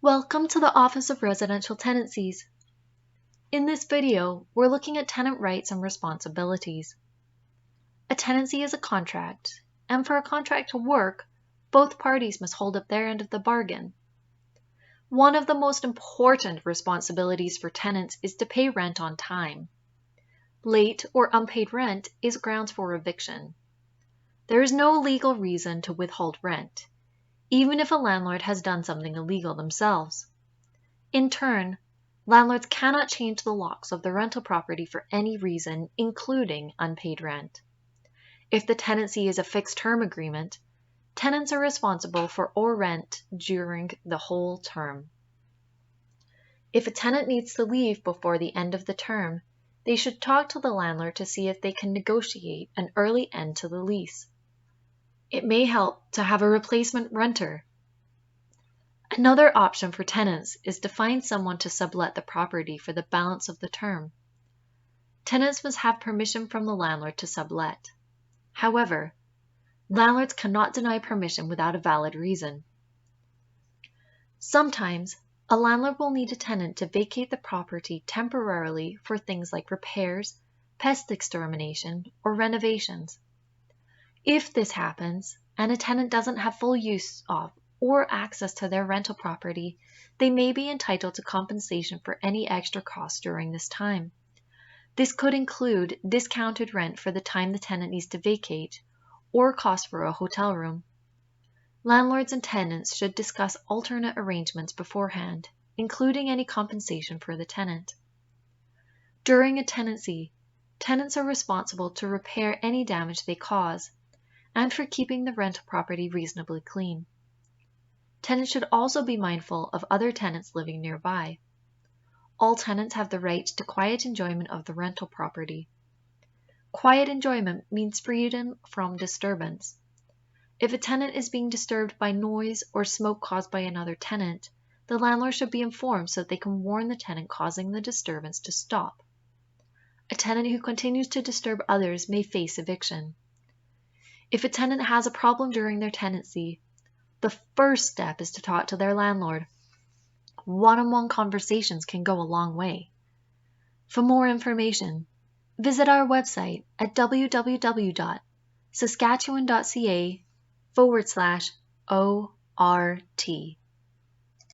Welcome to the Office of Residential Tenancies. In this video, we're looking at tenant rights and responsibilities. A tenancy is a contract, and for a contract to work, both parties must hold up their end of the bargain. One of the most important responsibilities for tenants is to pay rent on time. Late or unpaid rent is grounds for eviction. There is no legal reason to withhold rent, even if a landlord has done something illegal themselves. In turn, landlords cannot change the locks of the rental property for any reason, including unpaid rent. If the tenancy is a fixed-term agreement, tenants are responsible for all rent during the whole term. If a tenant needs to leave before the end of the term, they should talk to the landlord to see if they can negotiate an early end to the lease. It may help to have a replacement renter. Another option for tenants is to find someone to sublet the property for the balance of the term. Tenants must have permission from the landlord to sublet. However, landlords cannot deny permission without a valid reason. Sometimes, a landlord will need a tenant to vacate the property temporarily for things like repairs, pest extermination, or renovations. If this happens, and a tenant doesn't have full use of or access to their rental property, they may be entitled to compensation for any extra costs during this time. This could include discounted rent for the time the tenant needs to vacate, or cost for a hotel room. Landlords and tenants should discuss alternate arrangements beforehand, including any compensation for the tenant. During a tenancy, tenants are responsible to repair any damage they cause, and for keeping the rental property reasonably clean. Tenants should also be mindful of other tenants living nearby. All tenants have the right to quiet enjoyment of the rental property. Quiet enjoyment means freedom from disturbance. If a tenant is being disturbed by noise or smoke caused by another tenant, the landlord should be informed so that they can warn the tenant causing the disturbance to stop. A tenant who continues to disturb others may face eviction. If a tenant has a problem during their tenancy, the first step is to talk to their landlord. One-on-one conversations can go a long way. For more information, visit our website at www.saskatchewan.ca/ORT.